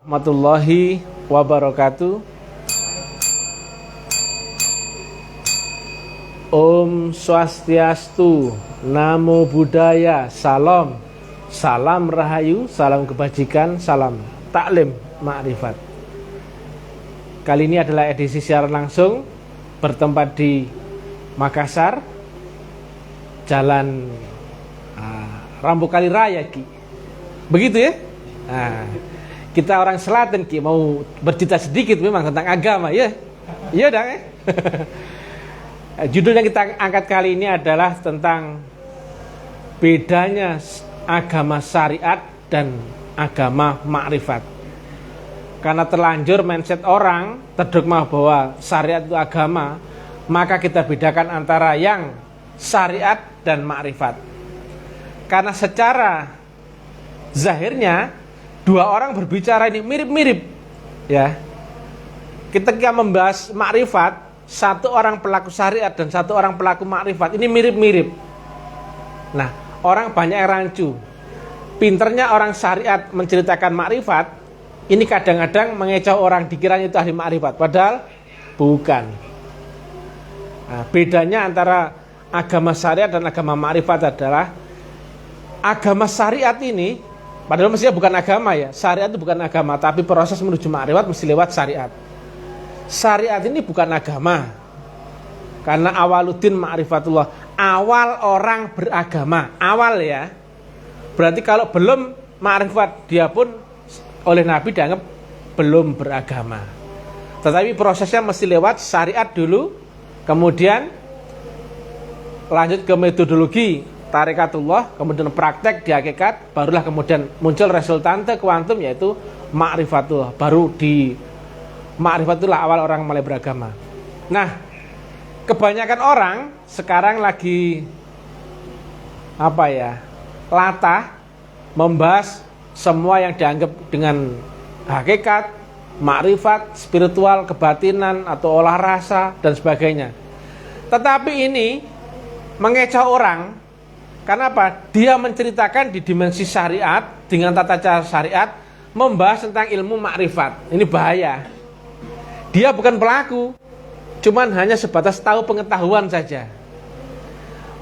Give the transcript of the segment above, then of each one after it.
Warahmatullahi wabarakatuh. Om Swastiastu, Namo Buddhaya, Salam, salam rahayu, salam kebajikan, salam taklim ma'rifat. Kali ini adalah edisi siaran langsung bertempat di Makassar, Jalan Rambu Kali Raya, Ki. Begitu ya? Kita orang Selatan, Ki, mau bercerita sedikit memang tentang agama, ya? Iya dah, ya? Judul yang kita angkat kali ini adalah tentang bedanya agama syariat dan agama makrifat. Karena terlanjur mindset orang terdogma bahwa syariat itu agama, maka kita bedakan antara yang syariat dan makrifat. Karena secara zahirnya dua orang berbicara ini mirip-mirip, ya. Ketika membahas makrifat, satu orang pelaku syariat dan satu orang pelaku makrifat ini mirip-mirip. Nah, orang banyak yang rancu. Pinternya orang syariat menceritakan makrifat, ini kadang-kadang mengecoh orang, dikiranya itu ahli makrifat, padahal bukan. Nah, bedanya antara agama syariat dan agama makrifat adalah agama syariat ini, padahal mestinya bukan agama, ya. Syariat itu bukan agama, tapi proses menuju makrifat mesti lewat syariat. Syariat ini bukan agama, karena awaluddin ma'rifatullah, awal orang beragama, awal, ya. Berarti kalau belum ma'rifat, dia pun oleh Nabi dianggap belum beragama. Tetapi prosesnya mesti lewat syariat dulu, kemudian lanjut ke metodologi tarikatullah, kemudian praktek di hakikat, barulah kemudian muncul resultante kuantum, yaitu ma'rifatullah. Baru di ma'rifatullah awal orang mulai beragama. Nah, kebanyakan orang sekarang lagi latah membahas semua yang dianggap dengan hakikat, ma'rifat, spiritual, kebatinan, atau olah rasa dan sebagainya. Tetapi ini mengecoh orang. Karena apa? Dia menceritakan di dimensi syariat dengan tata cara syariat, membahas tentang ilmu makrifat. Ini bahaya. Dia bukan pelaku, cuman hanya sebatas tahu pengetahuan saja.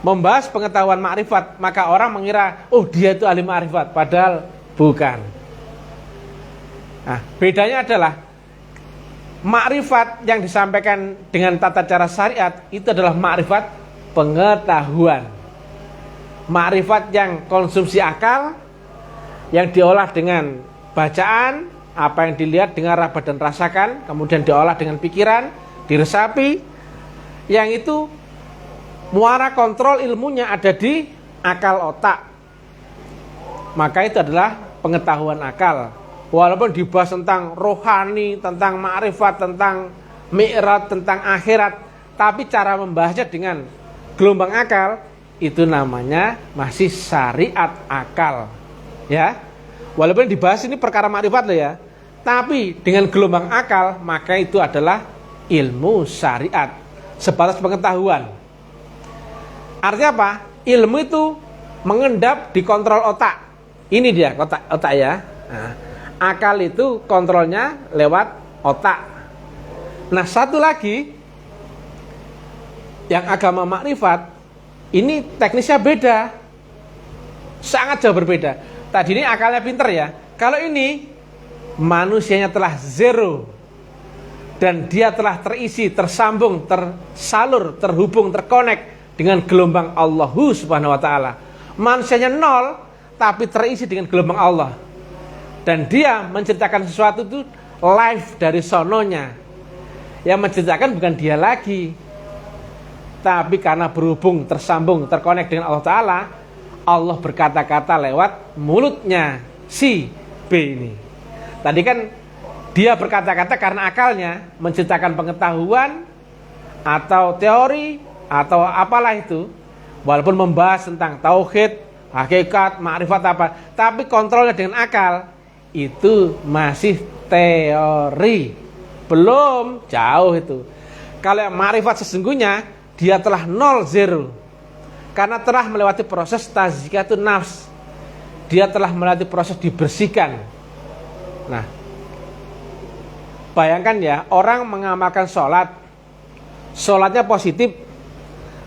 Membahas pengetahuan makrifat, maka orang mengira, oh, dia itu ahli makrifat, padahal bukan. Nah, bedanya adalah makrifat yang disampaikan dengan tata cara syariat itu adalah makrifat pengetahuan. Makrifat yang konsumsi akal, yang diolah dengan bacaan, apa yang dilihat, dengar, raba dan rasakan, kemudian diolah dengan pikiran, diresapi, yang itu muara kontrol ilmunya ada di akal otak. Maka itu adalah pengetahuan akal. Walaupun dibahas tentang rohani, tentang makrifat, tentang mi'raj, tentang akhirat, tapi cara membahasnya dengan gelombang akal, itu namanya masih syariat akal, ya. Walaupun dibahas ini perkara makrifat loh, ya, tapi dengan gelombang akal, maka itu adalah ilmu syariat, sebatas pengetahuan. Artinya apa? Ilmu itu mengendap di kontrol otak. Ini dia otak, ya. Nah, akal itu kontrolnya lewat otak. Nah, satu lagi yang agama makrifat, ini teknisnya beda, sangat jauh berbeda. Tadi ini akalnya pinter, ya. Kalau ini manusianya telah zero dan dia telah terisi, tersambung, tersalur, terhubung, terkonek dengan gelombang Allahu Subhanahu wa ta'ala. Manusianya nol tapi terisi dengan gelombang Allah, dan dia menceritakan sesuatu itu live dari sononya. Yang menceritakan bukan dia lagi, tapi karena berhubung, tersambung, terkonek dengan Allah Ta'ala, Allah berkata-kata lewat mulutnya si B ini. Tadi kan dia berkata-kata karena akalnya menceritakan pengetahuan atau teori atau apalah itu, walaupun membahas tentang tauhid, hakikat, makrifat apa, tapi kontrolnya dengan akal, itu masih teori, belum, jauh itu. Kalau yang makrifat sesungguhnya, dia telah nol, zero, karena telah melewati proses tazkiyatun nafs. Dia telah melewati proses dibersihkan. Nah, Bayangkan ya, orang mengamalkan sholat, sholatnya positif,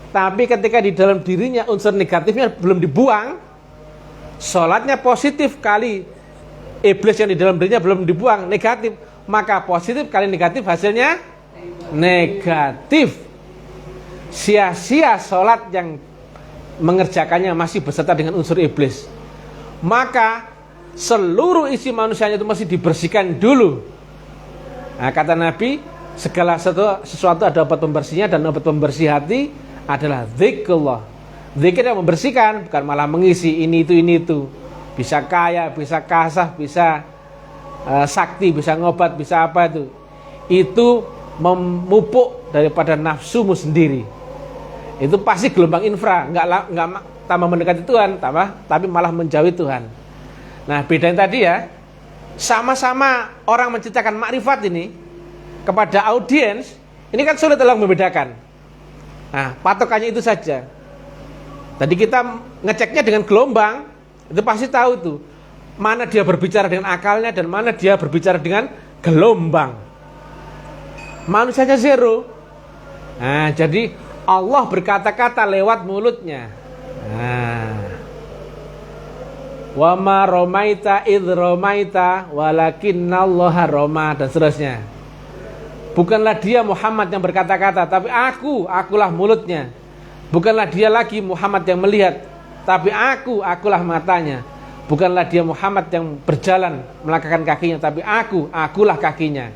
tapi ketika di dalam dirinya unsur negatifnya belum dibuang, sholatnya positif kali iblis yang di dalam dirinya belum dibuang, negatif, maka positif kali negatif hasilnya negatif. Sia-sia sholat yang mengerjakannya masih beserta dengan unsur iblis. Maka seluruh isi manusianya itu mesti dibersihkan dulu. Nah, kata Nabi, segala sesuatu ada obat pembersihnya, dan obat pembersih hati adalah zikrullah. Zikir yang membersihkan, bukan malah mengisi ini itu. Bisa kaya, bisa kasah, bisa sakti, bisa ngobat, bisa apa itu. Itu memupuk daripada nafsumu sendiri. Itu pasti gelombang infra, nggak tambah mendekati Tuhan, tapi malah menjauhi Tuhan. Nah, bedanya tadi ya, sama-sama orang menciptakan makrifat ini kepada audiens, ini kan sulit dalam membedakan. Nah, patokannya itu saja. Tadi kita ngeceknya dengan gelombang, itu pasti tahu tuh mana dia berbicara dengan akalnya dan mana dia berbicara dengan gelombang. Manusianya zero. Nah, jadi Allah berkata-kata lewat mulutnya. Nah, wa ma romaita id romaita walakinnallaha roma, dan seterusnya. Bukanlah dia Muhammad yang berkata-kata, tapi akulah mulutnya. Bukanlah dia lagi Muhammad yang melihat, tapi akulah matanya. Bukanlah dia Muhammad yang berjalan melangkahkan kakinya, tapi akulah kakinya.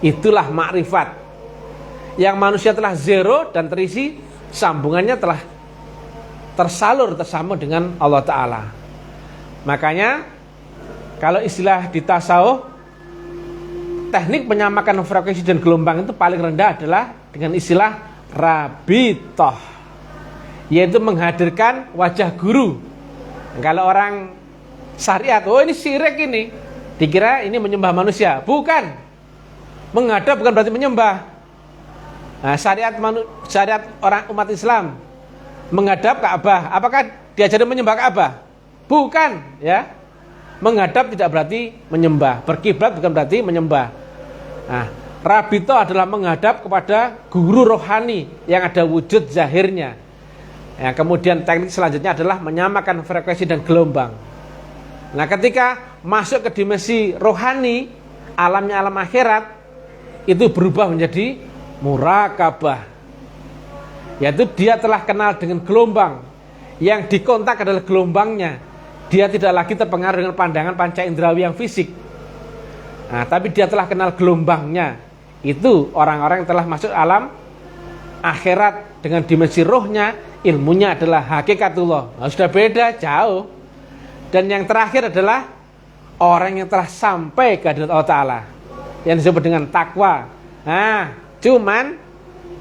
Itulah makrifat. Yang manusia telah zero dan terisi, sambungannya telah tersambung dengan Allah Ta'ala. Makanya kalau istilah di tasawuf, teknik menyamakan frekuensi dan gelombang itu paling rendah adalah dengan istilah rabitoh, yaitu menghadirkan wajah guru. Kalau orang syariat, oh ini syirik ini, dikira ini menyembah manusia. Bukan, menghadap bukan berarti menyembah. Nah, syariat orang umat Islam menghadap Ka'bah, apakah diajarin menyembah Ka'bah? Bukan, ya. Menghadap tidak berarti menyembah, berkiblat bukan berarti menyembah. Nah, rabito adalah menghadap kepada guru rohani yang ada wujud zahirnya. Ya, kemudian teknik selanjutnya adalah menyamakan frekuensi dan gelombang. Nah, ketika masuk ke dimensi rohani, alamnya alam akhirat, itu berubah menjadi murakabah. Yaitu dia telah kenal dengan gelombang, yang dikontak adalah gelombangnya. Dia tidak lagi terpengaruh dengan pandangan panca indrawi yang fisik. Nah, tapi dia telah kenal gelombangnya. Itu orang-orang yang telah masuk alam akhirat dengan dimensi rohnya, ilmunya adalah hakikatullah. Nah, sudah beda jauh. Dan yang terakhir adalah orang yang telah sampai ke hadirat Allah Ta'ala, yang disebut dengan takwa. Nah, cuman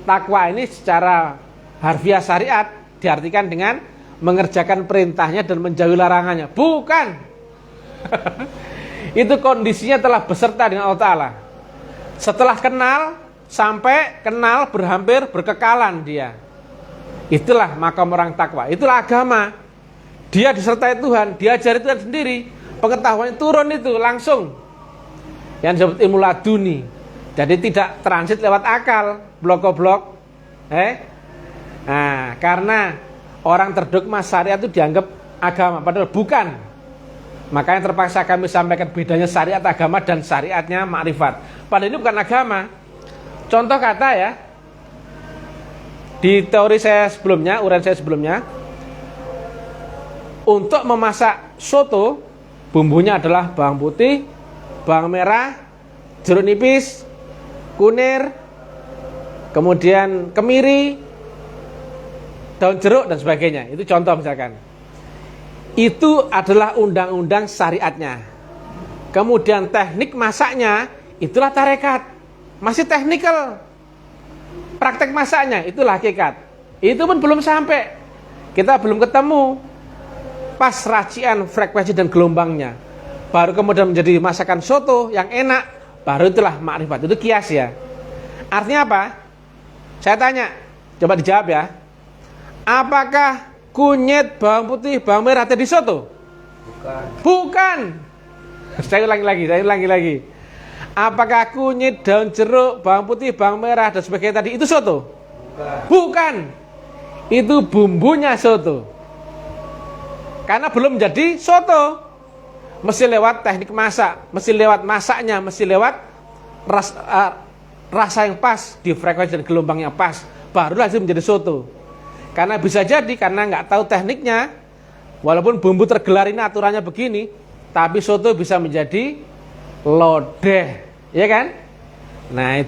takwa ini secara harfiah syariat diartikan dengan mengerjakan perintahnya dan menjauhi larangannya. Bukan. Itu kondisinya telah beserta dengan Allah Ta'ala. Setelah kenal, sampai kenal berhampir berkekalan dia. Itulah makam orang takwa. Itulah agama. Dia disertai Tuhan, diajari Tuhan sendiri. Pengetahuannya turun itu langsung. Yang disebut ilmu laduni. Jadi tidak transit lewat akal, blok-blok. Nah, karena orang terdogma syariat itu dianggap agama, padahal bukan. Makanya terpaksa kami sampaikan bedanya syariat agama dan syariatnya makrifat. Padahal ini bukan agama. Contoh kata ya, di teori saya sebelumnya, uraian saya sebelumnya, untuk memasak soto, bumbunya adalah bawang putih, bawang merah, jeruk nipis, kunir, kemudian kemiri, daun jeruk dan sebagainya. Itu contoh misalkan. Itu adalah undang-undang syariatnya. Kemudian teknik masaknya itulah tarekat. Masih teknikal. Praktek masaknya itulah hakikat. Itu pun belum sampai. Kita belum ketemu pas racian frekuensi dan gelombangnya. Baru kemudian menjadi masakan soto yang enak, baru itulah makrifat. Itu kias ya. Artinya apa? Saya tanya, coba dijawab ya. Apakah kunyit, bawang putih, bawang merah ada di soto? Bukan. Saya ulangi lagi. Apakah kunyit, daun jeruk, bawang putih, bawang merah dan sebagainya tadi itu soto? Bukan. Itu bumbunya soto. Karena belum jadi soto. Mesti lewat teknik masak, mesti lewat masaknya, mesti lewat rasa yang pas, di frekuensi dan gelombang yang pas, barulah itu menjadi soto. Karena bisa jadi karena nggak tahu tekniknya, walaupun bumbu tergelar ini aturannya begini, tapi soto bisa menjadi lodeh, ya kan? Nah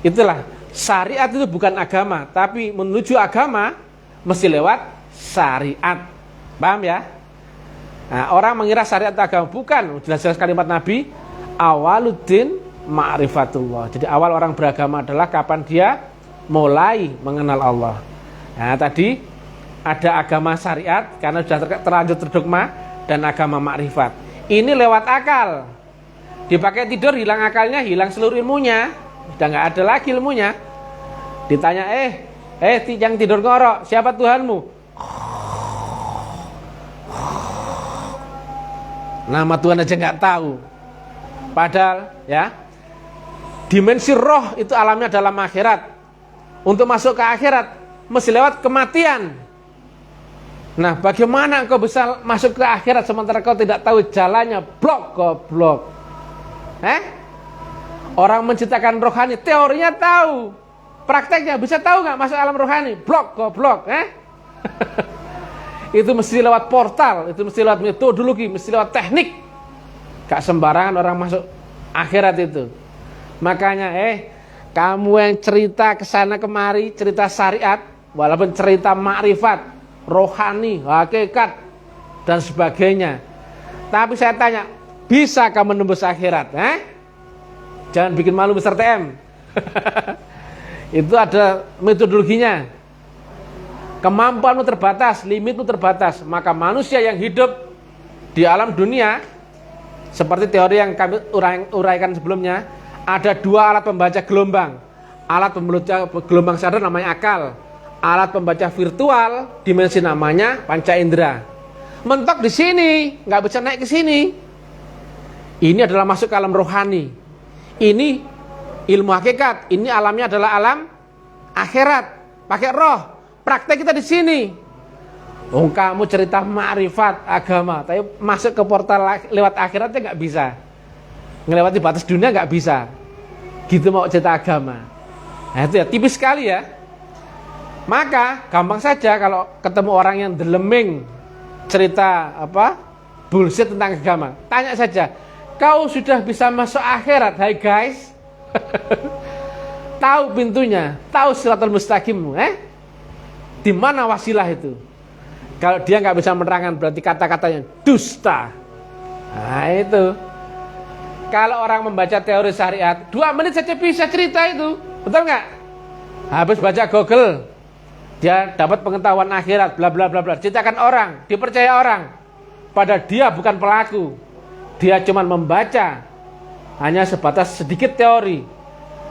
itulah syariat itu bukan agama, tapi menuju agama mesti lewat syariat, paham ya? Nah, orang mengira syariat agama, bukan. Jelas-jelas kalimat Nabi, awaluddin ma'rifatullah. Jadi awal orang beragama adalah kapan dia mulai mengenal Allah. Nah tadi ada agama syariat karena sudah terlanjur terdogma, dan agama makrifat. Ini lewat akal. Dipakai tidur hilang akalnya, hilang seluruh ilmunya, sudah nggak ada lagi ilmunya. Ditanya, yang tidur ngorok, siapa Tuhanmu? Nama Tuhan aja nggak tahu. Padahal ya, dimensi roh itu alamnya dalam akhirat. Untuk masuk ke akhirat mesti lewat kematian. Nah, bagaimana engkau bisa masuk ke akhirat sementara kau tidak tahu jalannya? Goblok. Orang menciptakan rohani, teorinya tahu, prakteknya bisa tahu nggak masuk alam rohani? Goblok. Itu mesti lewat portal, itu mesti lewat metodologi, mesti lewat teknik. Gak sembarangan orang masuk akhirat itu. Makanya kamu yang cerita kesana kemari, cerita syariat, walaupun cerita makrifat, rohani, hakikat dan sebagainya, tapi saya tanya, bisa kamu menembus akhirat? Jangan bikin malu Mr. TM. Itu ada metodologinya. Kemampuanmu terbatas, limitmu terbatas. Maka manusia yang hidup di alam dunia, seperti teori yang kami uraikan sebelumnya, ada dua alat pembaca gelombang. Alat pembaca gelombang sadar namanya akal. Alat pembaca virtual dimensi namanya panca indera. Mentok di sini, nggak bisa naik ke sini. Ini adalah masuk ke alam rohani. Ini ilmu hakikat. Ini alamnya adalah alam akhirat. Pakai roh. Praktek kita di sini. Kamu cerita makrifat agama, tapi masuk ke portal lewat akhiratnya nggak bisa. Ngelewati batas dunia nggak bisa. Gitu mau cerita agama. Nah itu ya tipis sekali ya. Maka gampang saja kalau ketemu orang yang deleming cerita bullshit tentang agama, tanya saja, kau sudah bisa masuk akhirat? Hai guys. Tahu pintunya, tahu siratal mustaqimmu, di mana wasilah itu? Kalau dia nggak bisa menerangkan, berarti kata-katanya dusta. Nah itu. Kalau orang membaca teori syariat, 2 menit saja bisa cerita itu, betul nggak? Habis baca Google, dia dapat pengetahuan akhirat, bla bla bla bla. Ceritakan orang, dipercaya orang, padahal dia bukan pelaku. Dia cuma membaca, hanya sebatas sedikit teori.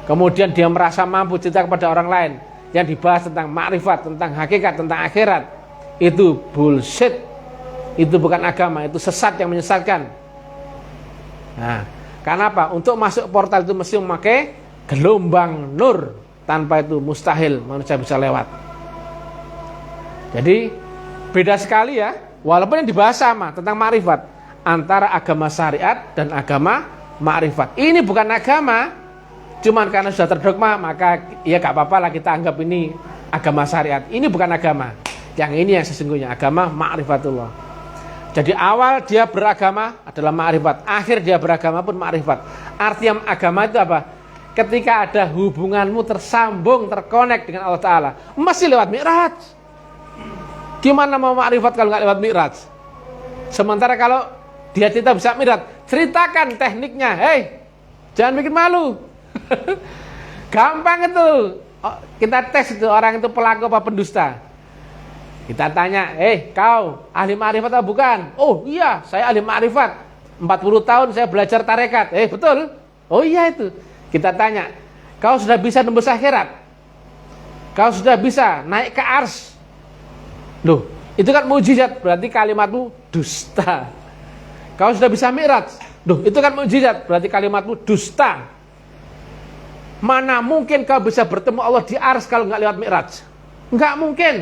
Kemudian dia merasa mampu cerita kepada orang lain yang dibahas tentang makrifat, tentang hakikat, tentang akhirat. Itu bullshit. Itu bukan agama, itu sesat yang menyesatkan. Nah, kenapa? Untuk masuk portal itu mesti memakai gelombang nur. Tanpa itu mustahil manusia bisa lewat. Jadi beda sekali ya. Walaupun yang dibahas sama tentang makrifat, antara agama syariat dan agama makrifat. Ini bukan agama, cuman karena sudah terdogma, maka ya gak apa-apa lah kita anggap ini agama syariat. Ini bukan agama. Yang ini yang sesungguhnya agama ma'rifatullah. Jadi awal dia beragama adalah ma'rifat, akhir dia beragama pun ma'rifat. Artinya agama itu apa? Ketika ada hubunganmu tersambung, terkonek dengan Allah Ta'ala, masih lewat mi'raj. Gimana mau ma'rifat kalau nggak lewat mi'raj? Sementara kalau dia cerita bisa mi'raj, ceritakan tekniknya. Jangan bikin malu. Gampang itu. Kita tes itu orang itu pelaku apa pendusta. Kita tanya, kau ahli ma'rifat atau bukan? Oh iya, saya ahli ma'rifat. 40 tahun saya belajar tarekat. Betul? Oh iya itu. Kita tanya, kau sudah bisa nembus akhirat? Kau sudah bisa naik ke ars? Loh, itu kan mujizat, berarti kalimatmu dusta. Kau sudah bisa mi'raj? Duh, itu kan mukjizat, berarti kalimatmu dusta. Mana mungkin kau bisa bertemu Allah di Ars kalau nggak lewat Mi'raj? Nggak mungkin.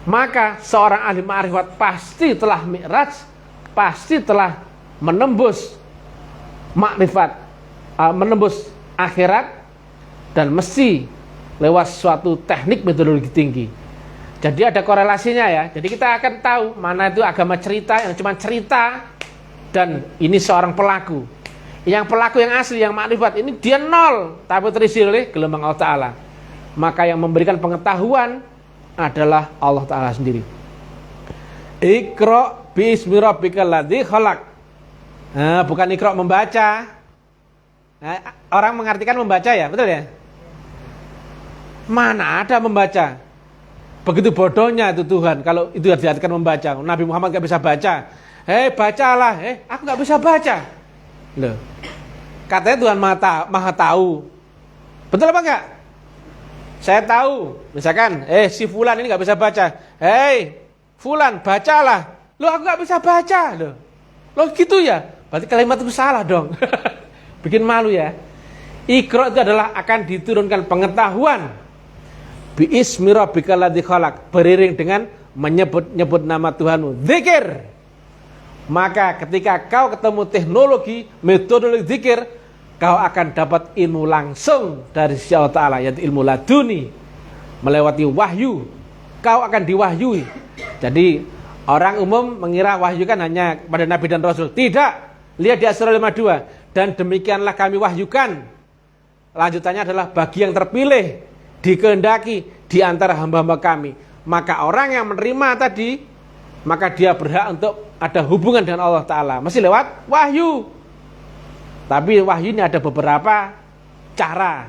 Maka seorang ahli ma'rifat pasti telah Mi'raj, pasti telah menembus makrifat, menembus akhirat, dan mesti lewat suatu teknik metodologi tinggi. Jadi ada korelasinya ya. Jadi kita akan tahu mana itu agama cerita yang cuma cerita, dan ini seorang pelaku. Yang pelaku yang asli, yang makrifat, ini dia nol, tapi terisi oleh gelombang Allah Ta'ala. Maka yang memberikan pengetahuan adalah Allah Ta'ala sendiri. Iqra bismi rabbikal ladzi khalaq. Bukan Iqra membaca. Orang mengartikan membaca ya, betul ya? Mana ada membaca? Begitu bodohnya itu Tuhan kalau itu diartikan membaca. Nabi Muhammad gak bisa baca. Bacalah. Aku gak bisa baca. Loh, katanya Tuhan maha tahu. Betul apa enggak? Saya tahu. Misalkan, si Fulan ini gak bisa baca. Fulan, bacalah. Loh, aku gak bisa baca. Loh gitu ya? Berarti kalimat itu salah dong. Bikin malu ya. Iqra itu adalah akan diturunkan pengetahuan. Bi'ismi rabbikal ladzi khalaq, beriring dengan menyebut-nyebut nama Tuhanmu. Zikir. Maka ketika kau ketemu teknologi, metodologi zikir, kau akan dapat ilmu langsung dari sisi Allah Ta'ala, yaitu ilmu laduni, melewati wahyu. Kau akan diwahyui. Jadi orang umum mengira wahyu kan hanya pada Nabi dan Rasul. Tidak. Lihat di Asy-Syura 52. Dan demikianlah kami wahyukan. Lanjutannya adalah bagi yang terpilih, dikehendaki di antara hamba-hamba kami. Maka orang yang menerima tadi, maka dia berhak untuk ada hubungan dengan Allah Ta'ala. Masih lewat wahyu. Tapi wahyu ini ada beberapa cara.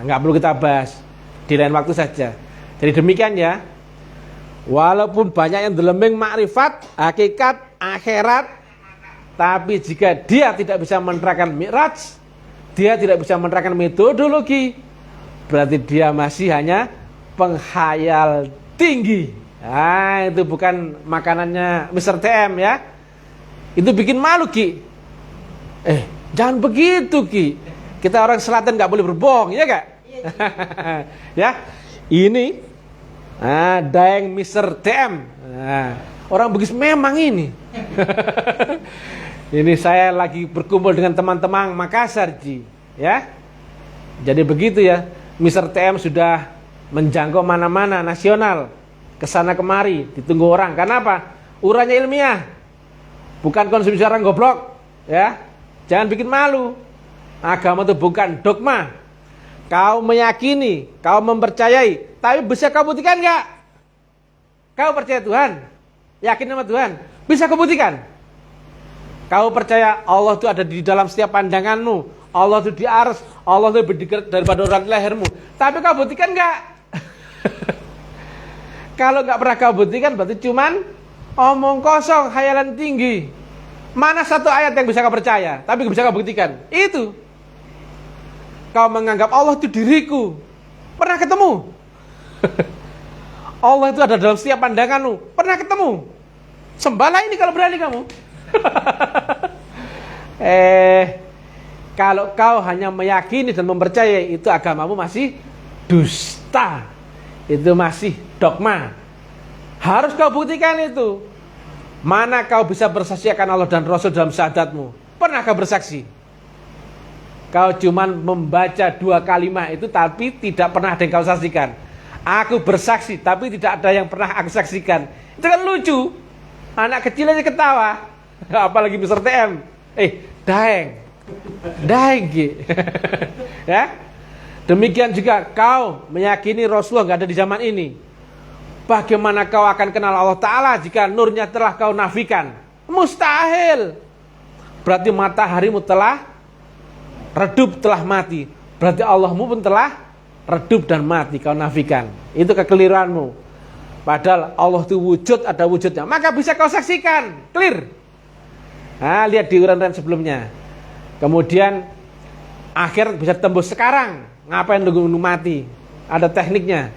Nggak perlu kita bahas. Di lain waktu saja. Jadi demikian ya. Walaupun banyak yang delembing makrifat, hakikat, akhirat, tapi jika dia tidak bisa menerangkan Mi'raj, dia tidak bisa menerangkan metodologi, berarti dia masih hanya penghayal tinggi. Itu bukan makanannya Mr. TM ya. Itu bikin malu Ki. Jangan begitu Ki. Kita orang selatan gak boleh berbohong, ya gak? Ya. Ini Daeng Mr. TM. Orang Bugis memang ini. Ini saya lagi berkumpul dengan teman-teman Makassar Ji. Ya. Jadi begitu ya. Mr. TM sudah menjangkau mana-mana nasional. Kesana kemari, ditunggu orang. Karena apa? Uranya ilmiah, bukan konsumsi orang goblok. Ya, jangan bikin malu. Agama itu bukan dogma. Kau meyakini, kau mempercayai, tapi bisa kau buktikan nggak? Kau percaya Tuhan, yakin sama Tuhan, bisa kau buktikan? Kau percaya Allah itu ada di dalam setiap pandanganmu, Allah itu di ars, Allah itu lebih dekat daripada urat lehermu, tapi kau buktikan nggak? Kalau nggak pernah kau buktikan, berarti cuman omong kosong, khayalan tinggi. Mana satu ayat yang bisa kau percaya, tapi bisa kau buktikan? Itu. Kau menganggap Allah itu diriku. Pernah ketemu? Allah itu ada dalam setiap pandanganmu. Pernah ketemu? Sembahlah ini kalau berani kamu. Kalau kau hanya meyakini dan mempercayai, itu agamamu masih dusta. Itu masih dogma. Harus kau buktikan itu. Mana kau bisa bersaksi akan Allah dan Rasul dalam syahadatmu? Pernah kau bersaksi? Kau cuman membaca 2 kalimat itu, tapi tidak pernah ada yang kau saksikan. Aku bersaksi, tapi tidak ada yang pernah aku saksikan. Itu kan lucu. Anak kecil aja ketawa. Apalagi Mr. TM. Daeng ya. Demikian juga kau meyakini Rasulullah nggak ada di zaman ini. Bagaimana kau akan kenal Allah Ta'ala jika nurnya telah kau nafikan? Mustahil. Berarti mataharimu telah redup, telah mati. Berarti Allahmu pun telah redup dan mati, kau nafikan. Itu kekeliruanmu. Padahal Allah itu wujud, ada wujudnya. Maka bisa kau saksikan. Clear. Lihat di uraian sebelumnya. Kemudian akhir bisa tembus sekarang. Ngapain nunggu mati? Ada tekniknya.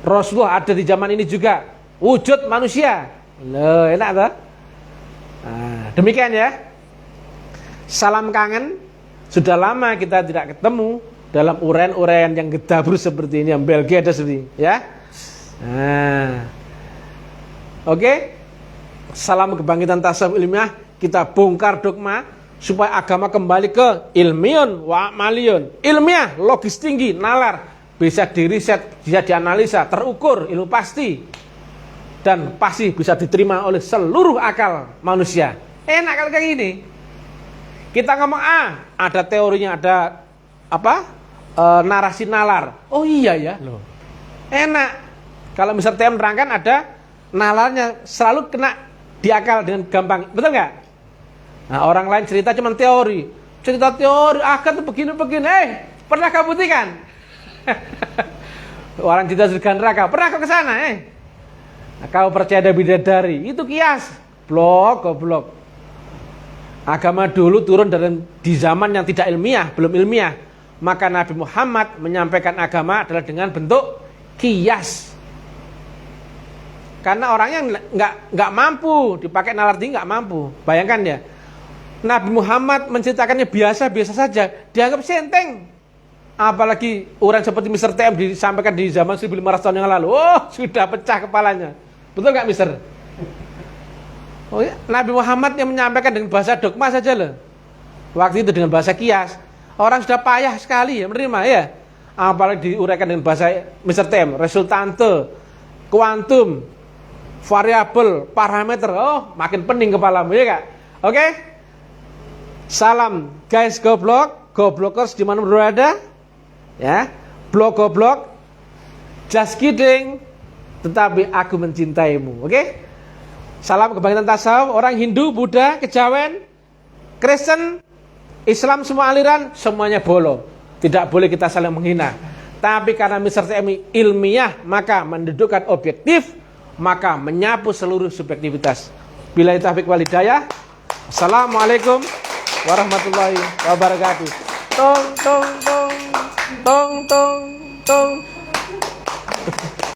Rasulullah ada di zaman ini juga. Wujud manusia. Loh, enak tak? Demikian ya. Salam kangen. Sudah lama kita tidak ketemu dalam uraian-uraian yang gedabrus seperti ini, yang Belgia ada seperti ini, ya. Nah, oke. Salam kebangkitan tasawuf ilmiah. Kita bongkar dogma supaya agama kembali ke ilmiun wa amaliyun. Ilmiah, logis tinggi, nalar, bisa diriset, bisa dianalisa, terukur, ilmu pasti, dan pasti bisa diterima oleh seluruh akal manusia. Enak kalau kayak gini. Kita ngomong ada teorinya, ada apa? Narasi nalar. Oh iya ya, loh. Enak. Kalau Mr. TM nerangkan ada nalarnya, selalu kena di akal dengan gampang. Betul nggak? Nah, orang lain cerita cuma teori. Cerita teori, akal tuh begini-begini. Pernah kau buktikan? Orang cerita surga neraka, pernah kau ke sana? Nah, kau percaya ada bidadari, itu kias. Goblok. Agama dulu turun di zaman yang tidak ilmiah, belum ilmiah. Maka Nabi Muhammad menyampaikan agama adalah dengan bentuk kias. Karena orangnya nggak mampu dipakai nalar tinggi, nggak mampu. Bayangkan ya, Nabi Muhammad menceritakannya biasa-biasa saja, dianggap senteng. Apalagi orang seperti Mr. TM disampaikan di zaman 1500 tahun yang lalu. Oh, sudah pecah kepalanya. Betul nggak, Mister? Oh ya, Nabi Muhammad yang menyampaikan dengan bahasa dogma saja loh. Waktu itu dengan bahasa kias, orang sudah payah sekali ya menerima ya. Apalagi diuraikan dengan bahasa Mr. TM, resultante, kuantum, variabel, parameter. Oh, makin pening kepalamu ya kak. Oke? Salam guys goblokers di mana berada. Ya, goblok, just kidding. Tetapi aku mencintaimu. Oke? Salam kebangkitan tasawuf. Orang Hindu, Buddha, Kejawen, Kristen, Islam, semua aliran, semuanya bolong. Tidak boleh kita saling menghina. Tapi karena Mr. TMI ilmiah, maka mendudukkan objektif, maka menyapu seluruh subjektivitas. Billahi taufiq wal hidayah. Assalamualaikum warahmatullahi wabarakatuh. Tong tong tong tong tong tong.